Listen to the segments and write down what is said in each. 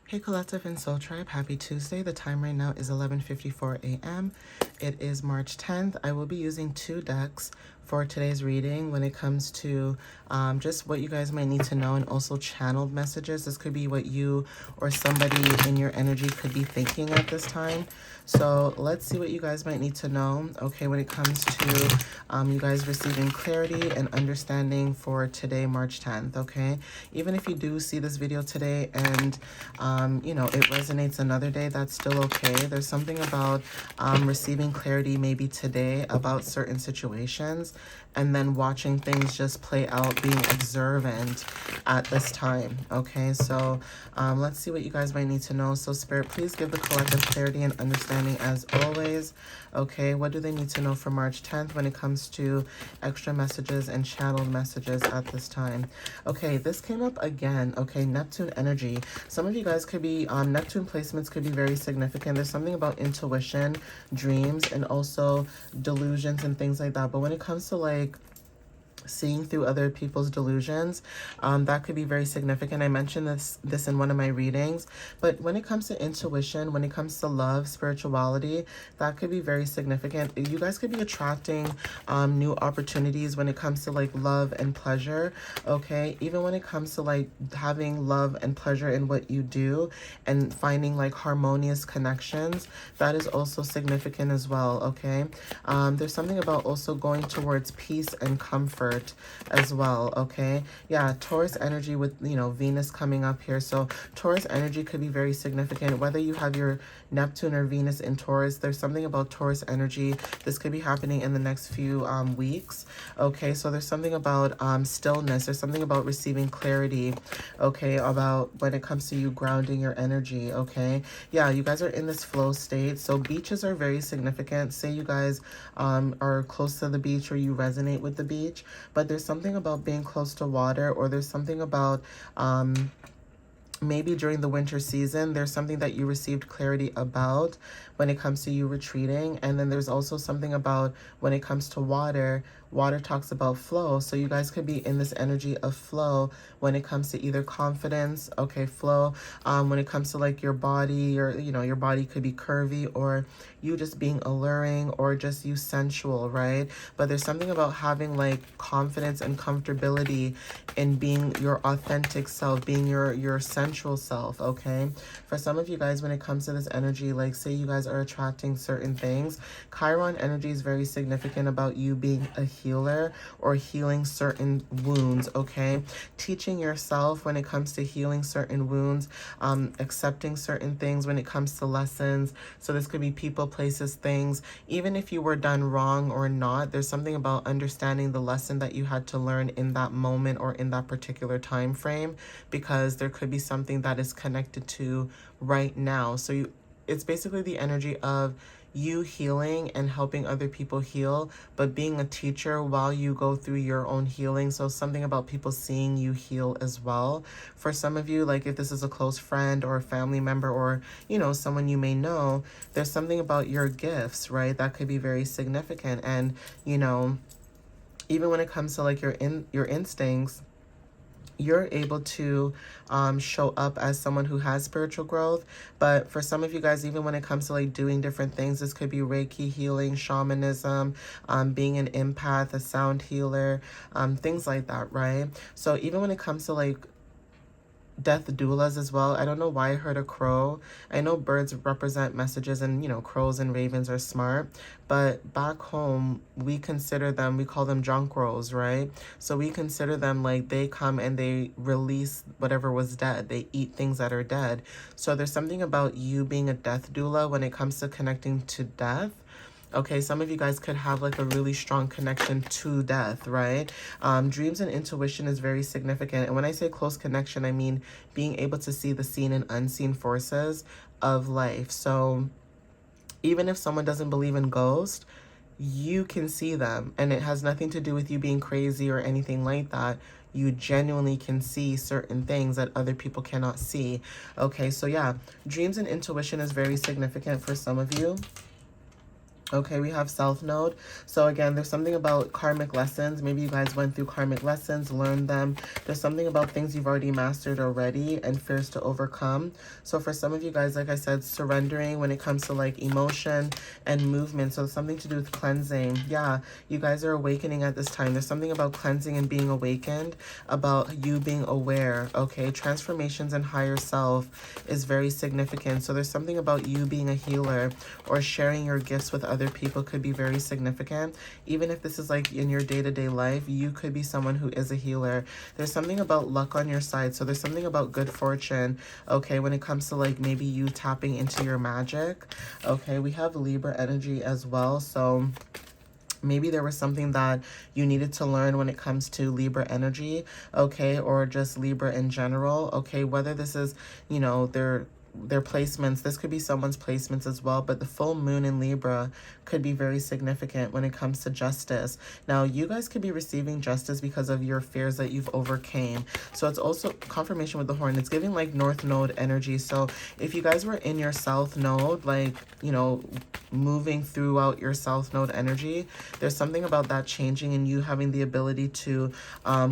Hey Collective and Soul Tribe, happy Tuesday. The time right now is 11:54 a.m. It is March 10th. I will be using two decks for today's reading when it comes to just what you guys might need to know, and also channeled messages. This could be what you or somebody in your energy could be thinking at this time. So let's see what you guys might need to know, okay, when it comes to you guys receiving clarity and understanding for today, March 10th, okay? Even if you do see this video today and, you know, it resonates another day, that's still okay. There's something about receiving clarity maybe today about certain situations and then watching things just play out, being observant at this time, okay? So let's see what you guys might need to know. So Spirit, please give the collective clarity and understanding as always, okay? What do they need to know for March 10th when it comes to extra messages and channeled messages at this time? Okay, this came up again, okay? Neptune energy. Some of you guys could be, Neptune placements could be very significant. There's something about intuition, dreams, and also delusions and things like that. But when it comes to like seeing through other people's delusions, that could be very significant. I mentioned this in one of my readings, but when it comes to intuition, when it comes to love, spirituality, that could be very significant. You guys could be attracting new opportunities when it comes to like love and pleasure, okay? Even when it comes to like having love and pleasure in what you do and finding like harmonious connections, that is also significant as well, okay? There's something about also going towards peace and comfort as well, okay? Yeah, Taurus energy with, you know, Venus coming up here. So Taurus energy could be very significant. Whether you have your Neptune or Venus in Taurus, there's something about Taurus energy. This could be happening in the next few weeks, okay? So there's something about stillness. There's something about receiving clarity, okay, about when it comes to you grounding your energy, okay? Yeah, you guys are in this flow state. So beaches are very significant. Say you guys are close to the beach or you resonate with the beach, but there's something about being close to water, or there's something about maybe during the winter season, there's something that you received clarity about when it comes to you retreating. And then there's also something about when it comes to water. Water talks about flow. So you guys could be in this energy of flow when it comes to either confidence, okay, flow, when it comes to like your body, or, you know, your body could be curvy, or you just being alluring, or just you sensual, right? But there's something about having like confidence and comfortability in being your authentic self, being your sensual self, okay? For some of you guys, when it comes to this energy, like say you guys are attracting certain things, Chiron energy is very significant about you being a healer or healing certain wounds, okay? Teaching yourself when it comes to healing certain wounds, accepting certain things when it comes to lessons. So this could be people, places, things. Even if you were done wrong or not, there's something about understanding the lesson that you had to learn in that moment or in that particular time frame, because there could be something that is connected to right now. So it's basically the energy of you healing and helping other people heal, but being a teacher while you go through your own healing. So something about people seeing you heal as well. For some of you, like if this is a close friend or a family member, or, you know, someone you may know, there's something about your gifts, right? That could be very significant. And, you know, even when it comes to like your instincts, you're able to show up as someone who has spiritual growth. But for some of you guys, even when it comes to like doing different things, this could be Reiki healing, shamanism, being an empath, a sound healer, things like that, right? So even when it comes to like death doulas as well. I don't know why I heard a crow. I know birds represent messages, and, you know, crows and ravens are smart. But back home, we consider them, we call them junk crows, right? So we consider them like they come and they release whatever was dead. They eat things that are dead. So there's something about you being a death doula when it comes to connecting to death. Okay, some of you guys could have like a really strong connection to death, right? Dreams and intuition is very significant. And when I say close connection, I mean being able to see the seen and unseen forces of life. So even if someone doesn't believe in ghosts, you can see them. And it has nothing to do with you being crazy or anything like that. You genuinely can see certain things that other people cannot see. Okay, so yeah, dreams and intuition is very significant for some of you. Okay, we have South Node. So again, there's something about karmic lessons. Maybe you guys went through karmic lessons, learned them. There's something about things you've already mastered already and fears to overcome. So for some of you guys, like I said, surrendering when it comes to like emotion and movement. So something to do with cleansing. Yeah, you guys are awakening at this time. There's something about cleansing and being awakened, about you being aware. Okay, transformations and higher self is very significant. So there's something about you being a healer or sharing your gifts with other people could be very significant. Even if this is like in your day-to-day life, you could be someone who is a healer. There's something about luck on your side. So there's something about good fortune, okay, when it comes to like maybe you tapping into your magic. Okay, we have Libra energy as well. So maybe there was something that you needed to learn when it comes to Libra energy, okay, or just Libra in general, okay, whether this is, you know, their placements. This could be someone's placements as well, but the full moon in Libra could be very significant when it comes to justice. Now, you guys could be receiving justice because of your fears that you've overcame. So it's also confirmation with the horn. It's giving like North Node energy. So if you guys were in your South Node, like, you know, moving throughout your South Node energy, there's something about that changing and you having the ability to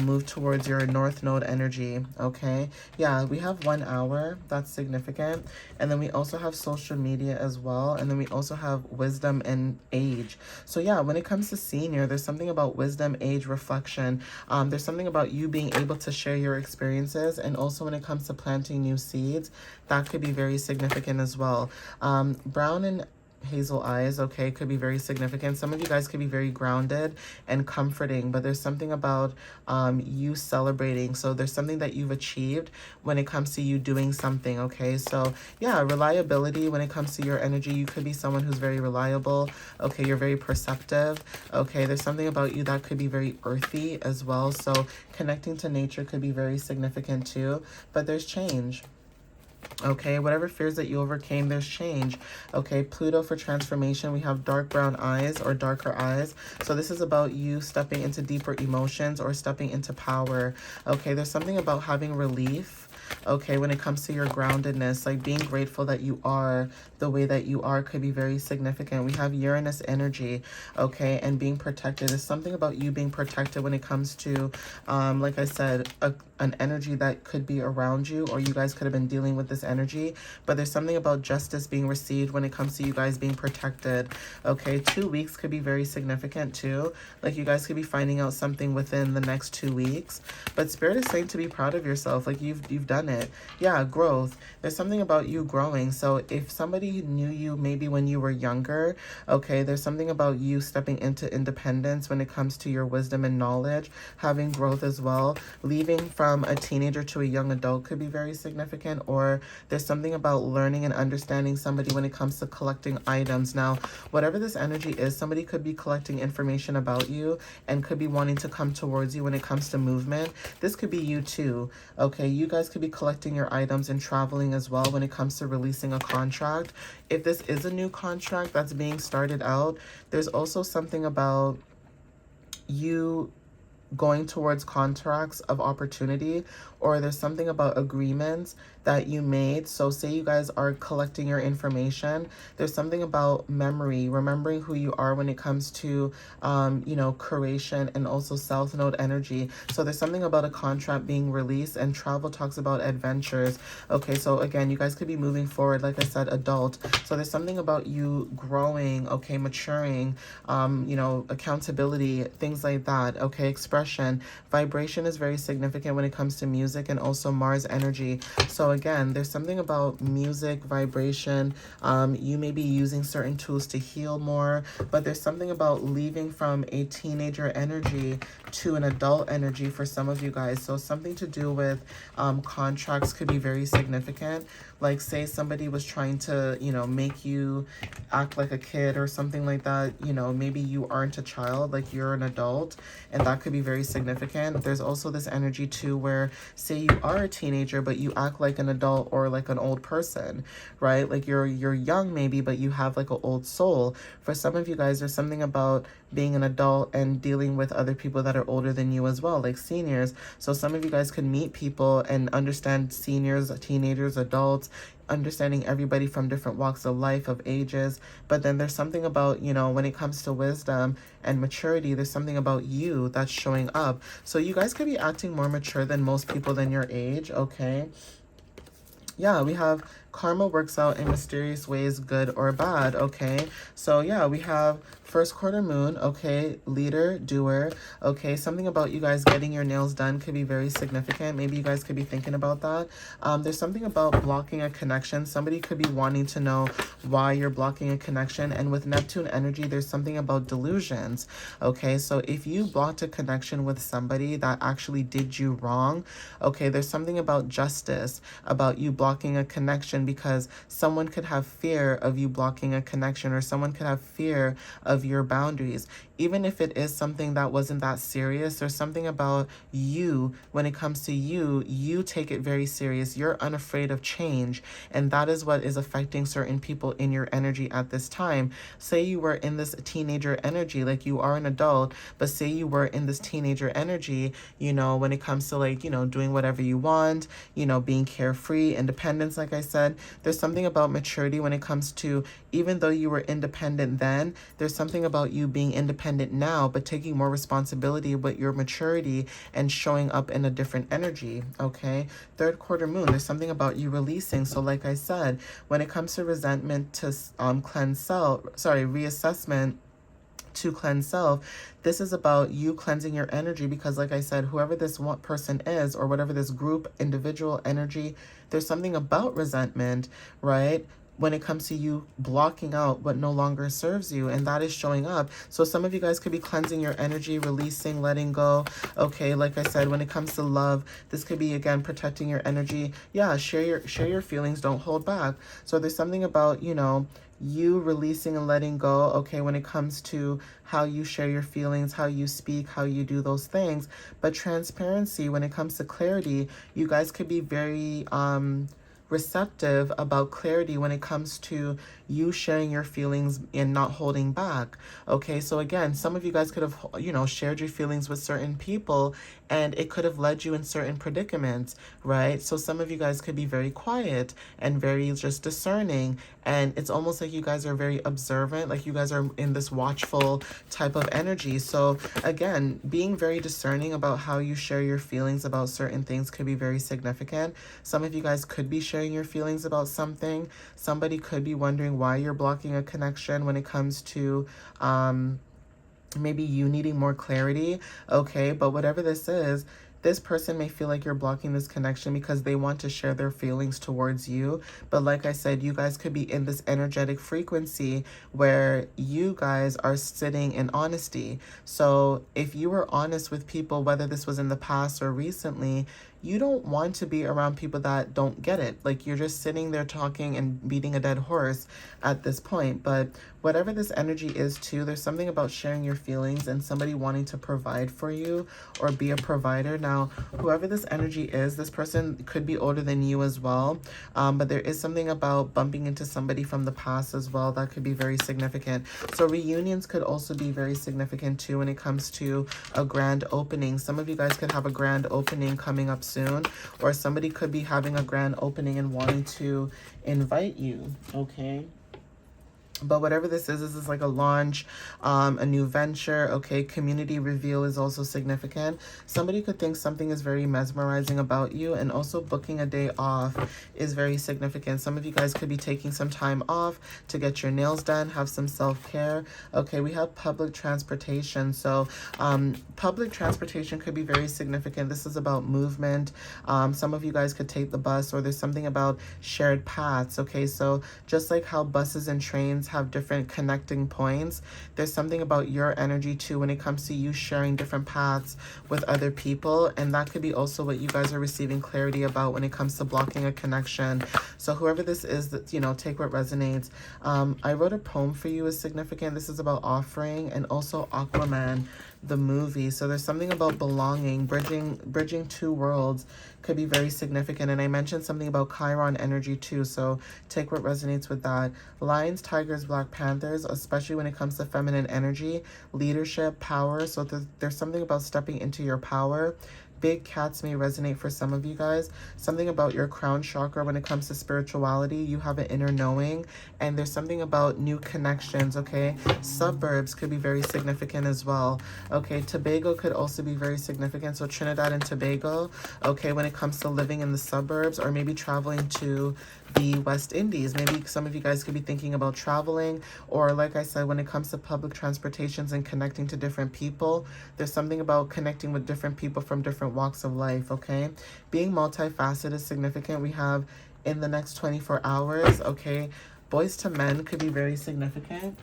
move towards your North Node energy, okay? Yeah, we have 1 hour. That's significant. And then we also have social media as well. And then we also have wisdom and age. So yeah, when it comes to senior, there's something about wisdom, age, reflection. There's something about you being able to share your experiences. And also when it comes to planting new seeds, that could be very significant as well. Brown and hazel eyes, okay, could be very significant. Some of you guys could be very grounded and comforting, but there's something about you celebrating. So there's something that you've achieved when it comes to you doing something, okay? So yeah, reliability when it comes to your energy. You could be someone who's very reliable, okay? You're very perceptive, okay? There's something about you that could be very earthy as well. So connecting to nature could be very significant too, but there's change. Okay, whatever fears that you overcame, there's change. Okay, Pluto for transformation. We have dark brown eyes or darker eyes. So this is about you stepping into deeper emotions or stepping into power. Okay, there's something about having relief. Okay, when it comes to your groundedness, like being grateful that you are the way that you are could be very significant. We have Uranus energy, okay, and being protected. There's something about you being protected when it comes to, like I said, an energy that could be around you, or you guys could have been dealing with this energy, but there's something about justice being received when it comes to you guys being protected. Okay, 2 weeks could be very significant too. Like you guys could be finding out something within the next 2 weeks, but Spirit is saying to be proud of yourself. Like you've done it. Yeah, growth. There's something about you growing. So if somebody knew you maybe when you were younger, okay, there's something about you stepping into independence when it comes to your wisdom and knowledge, having growth as well. Leaving from a teenager to a young adult could be very significant, or there's something about learning and understanding somebody when it comes to collecting items. Now, whatever this energy is, somebody could be collecting information about you and could be wanting to come towards you when it comes to movement. This could be you too. Okay, you guys could be collecting your items and traveling as well when it comes to releasing a contract. If this is a new contract that's being started out, there's also something about you going towards contracts of opportunity, or there's something about agreements that you made. So say you guys are collecting your information, there's something about memory, remembering who you are when it comes to you know, curation and also South Node energy. So there's something about a contract being released, and travel talks about adventures. Okay, so again, you guys could be moving forward, like I said, adult. So there's something about you growing, okay, maturing, you know, accountability, things like that. Okay, expression, vibration is very significant when it comes to music and also Mars energy. So again, there's something about music, vibration. You may be using certain tools to heal more, but there's something about leaving from a teenager energy to an adult energy for some of you guys. So something to do with contracts could be very significant. Like say somebody was trying to, you know, make you act like a kid or something like that. You know, maybe you aren't a child, like you're an adult, and that could be very significant. There's also this energy too where say you are a teenager but you act like an adult or like an old person, right? Like you're young maybe, but you have like an old soul. For some of you guys, there's something about being an adult and dealing with other people that are older than you as well, like seniors. So some of you guys could meet people and understand seniors, teenagers, adults understanding everybody from different walks of life, of ages. But then there's something about, you know, when it comes to wisdom and maturity, there's something about you that's showing up. So you guys could be acting more mature than most people than your age, okay? Yeah, we have karma works out in mysterious ways, good or bad, okay? So yeah, we have first quarter moon, okay, leader, doer, okay? Something about you guys getting your nails done could be very significant. Maybe you guys could be thinking about that. There's something about blocking a connection. Somebody could be wanting to know why you're blocking a connection. And with Neptune energy, there's something about delusions, okay? So if you blocked a connection with somebody that actually did you wrong, okay, there's something about justice, about you blocking a connection, because someone could have fear of you blocking a connection, or someone could have fear of your boundaries. Even if it is something that wasn't that serious, there's something about you, when it comes to you, you take it very serious. You're unafraid of change, and that is what is affecting certain people in your energy at this time. Say you were in this teenager energy, like you are an adult, but say you were in this teenager energy, you know, when it comes to, like, you know, doing whatever you want, you know, being carefree, independence, like I said, there's something about maturity when it comes to, even though you were independent then, there's something about you being independent now, but taking more responsibility with your maturity and showing up in a different energy, okay? Third quarter moon, there's something about you releasing. So like I said, when it comes to resentment to reassessment to cleanse self, this is about you cleansing your energy, because like I said, whoever this one person is, or whatever this group, individual energy, there's something about resentment, right? When it comes to you blocking out what no longer serves you, and that is showing up. So some of you guys could be cleansing your energy, releasing, letting go, okay? Like I said, when it comes to love, this could be, again, protecting your energy. Yeah, share your feelings, don't hold back. So there's something about, you know, you releasing and letting go, okay, when it comes to how you share your feelings, how you speak, how you do those things. But transparency, when it comes to clarity, you guys could be very receptive about clarity when it comes to you sharing your feelings and not holding back. Okay, so again, some of you guys could have, you know, shared your feelings with certain people, and it could have led you in certain predicaments, right? So some of you guys could be very quiet and very just discerning, and it's almost like you guys are very observant, like you guys are in this watchful type of energy. So again, being very discerning about how you share your feelings about certain things could be very significant. Some of you guys could be sharing your feelings about something. Somebody could be wondering why you're blocking a connection when it comes to maybe you needing more clarity, okay? But whatever this is, this person may feel like you're blocking this connection because they want to share their feelings towards you. But like I said, you guys could be in this energetic frequency where you guys are sitting in honesty. So if you were honest with people, whether this was in the past or recently, you don't want to be around people that don't get it. Like, you're just sitting there talking and beating a dead horse at this point. But whatever this energy is too, there's something about sharing your feelings and somebody wanting to provide for you or be a provider. Now, whoever this energy is, this person could be older than you as well. But there is something about bumping into somebody from the past as well that could be very significant. So reunions could also be very significant too when it comes to a grand opening. Some of you guys could have a grand opening coming up soon, or somebody could be having a grand opening and wanting to invite you, okay? But whatever this is like a launch, a new venture, okay? Community reveal is also significant. Somebody could think something is very mesmerizing about you, and also booking a day off is very significant. Some of you guys could be taking some time off to get your nails done, have some self-care. Okay, we have public transportation. So public transportation could be very significant. This is about movement. Some of you guys could take the bus, or there's something about shared paths, okay? So just like how buses and trains have different connecting points, there's something about your energy too when it comes to you sharing different paths with other people, and that could be also what you guys are receiving clarity about when it comes to blocking a connection. So whoever this is, that, you know, take what resonates. I wrote a poem for you is significant. This is about offering, and also Aquaman, the movie. So there's something about belonging, bridging two worlds could be very significant. And I mentioned something about Chiron energy too, so take what resonates with that. Lions, tigers, Black Panthers, especially when it comes to feminine energy, leadership, power. So there's something about stepping into your power, big cats may resonate for some of you guys. Something about your crown chakra when it comes to spirituality. You have an inner knowing, and there's something about new connections, okay? Suburbs could be very significant as well, okay? Tobago could also be very significant. So Trinidad and Tobago, okay, when it comes to living in the suburbs or maybe traveling to the West Indies. Maybe some of you guys could be thinking about traveling, or like I said, when it comes to public transportations and connecting to different people, there's something about connecting with different people from different walks of life, okay? Being multifaceted is significant. We have in the next 24 hours, okay? Boys to men could be very significant.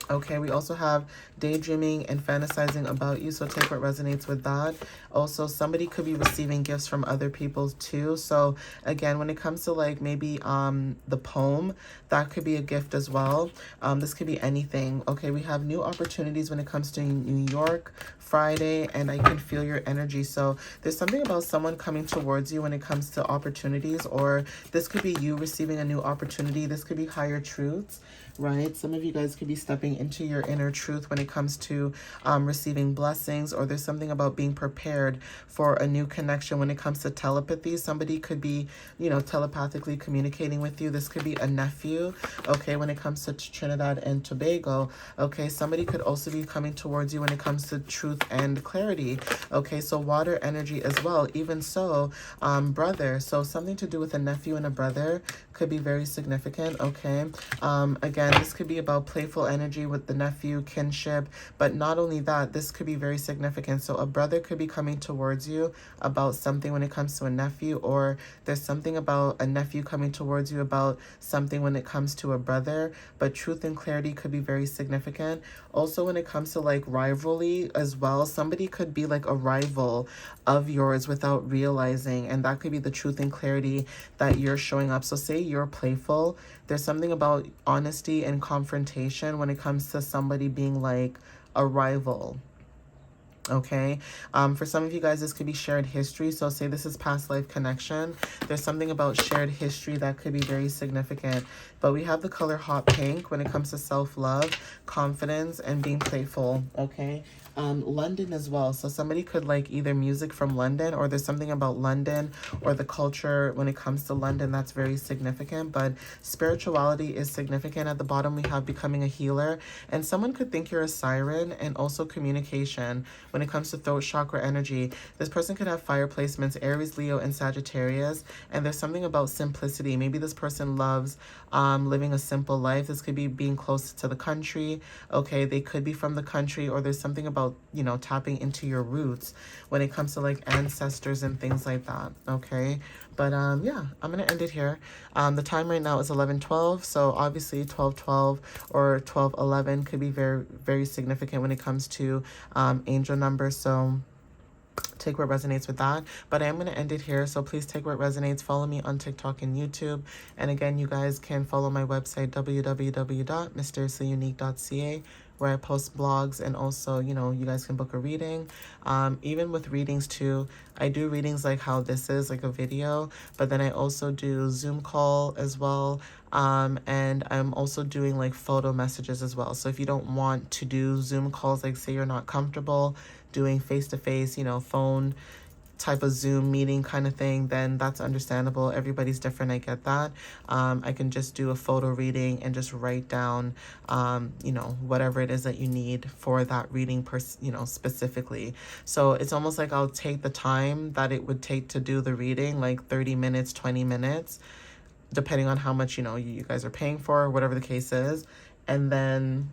Okay, we also have daydreaming and fantasizing about you, so take what resonates with that. Also, somebody could be receiving gifts from other people too. So again, when it comes to like maybe the poem, that could be a gift as well. This could be anything. Okay, we have new opportunities when it comes to New York, Friday, and I can feel your energy. So there's something about someone coming towards you when it comes to opportunities, or this could be you receiving a new opportunity. This could be higher truths, right? Some of you guys could be stepping into your inner truth when it comes to receiving blessings, or there's something about being prepared for a new connection when it comes to telepathy. Somebody could be, you know, telepathically communicating with you. This could be a nephew, okay, when it comes to Trinidad and Tobago, okay? Somebody could also be coming towards you when it comes to truth and clarity, okay? So water energy as well. Even so, brother, so something to do with a nephew and a brother could be very significant, okay? Again, this could be about playful energy with the nephew, kinship, but not only that, this could be very significant. So a brother could be coming towards you about something when it comes to a nephew, or there's something about a nephew coming towards you about something when it comes to a brother, but truth and clarity could be very significant. Also, when it comes to like rivalry as well, somebody could be like a rival of yours without realizing, and that could be the truth and clarity that you're showing up. So say you're playful, there's something about honesty and confrontation when it comes to somebody being like a rival. Okay, for some of you guys, this could be shared history. So say this is past life connection. There's something about shared history that could be very significant. But we have the color hot pink when it comes to self-love, confidence, and being playful. Okay, London as well. So somebody could like either music from London, or there's something about London or the culture when it comes to London that's very significant. But spirituality is significant. At the bottom, we have becoming a healer, and someone could think you're a siren, and also communication. When it comes to throat chakra energy, this person could have fire placements, Aries, Leo, and Sagittarius, and there's something about simplicity. Maybe this person loves living a simple life. This could be being close to the country, okay? They could be from the country, or there's something about, you know, tapping into your roots when it comes to like ancestors and things like that, okay? But yeah, I'm gonna end it here. The time right now is 11:12, so obviously 12:12 or 12:11 could be very, very significant when it comes to angel numbers. So take what resonates with that. But I am going to end it here, so please take what resonates. Follow me on TikTok and YouTube, and again, you guys can follow my website www.mysteriouslyunique.ca, where I post blogs, and also, you know, you guys can book a reading. Even with readings too, I do readings like how this is, like a video, but then I also do Zoom call as well. And I'm also doing like photo messages as well. So if you don't want to do Zoom calls, like say you're not comfortable doing face-to-face, you know, phone type of Zoom meeting kind of thing, then that's understandable. Everybody's different, I get that. I can just do a photo reading and just write down, you know, whatever it is that you need for that reading, you know, specifically. So it's almost like I'll take the time that it would take to do the reading, like 30 minutes, 20 minutes, depending on how much, you know, you guys are paying for, whatever the case is. And then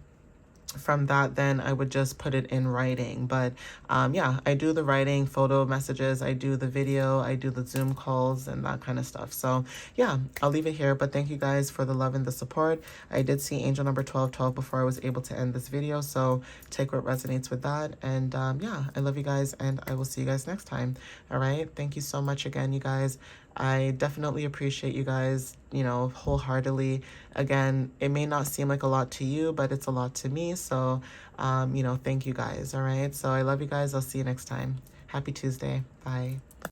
from that, then I would just put it in writing. But yeah, I do the writing, photo messages, I do the video, I do the Zoom calls and that kind of stuff. So yeah, I'll leave it here, but thank you guys for the love and the support. I did see angel number 1212 before I was able to end this video, so take what resonates with that. And yeah, I love you guys, and I will see you guys next time. All right, thank you so much again, you guys. I definitely appreciate you guys, you know, wholeheartedly. Again, it may not seem like a lot to you, but it's a lot to me. So, you know, thank you guys. All right. So I love you guys. I'll see you next time. Happy Tuesday. Bye.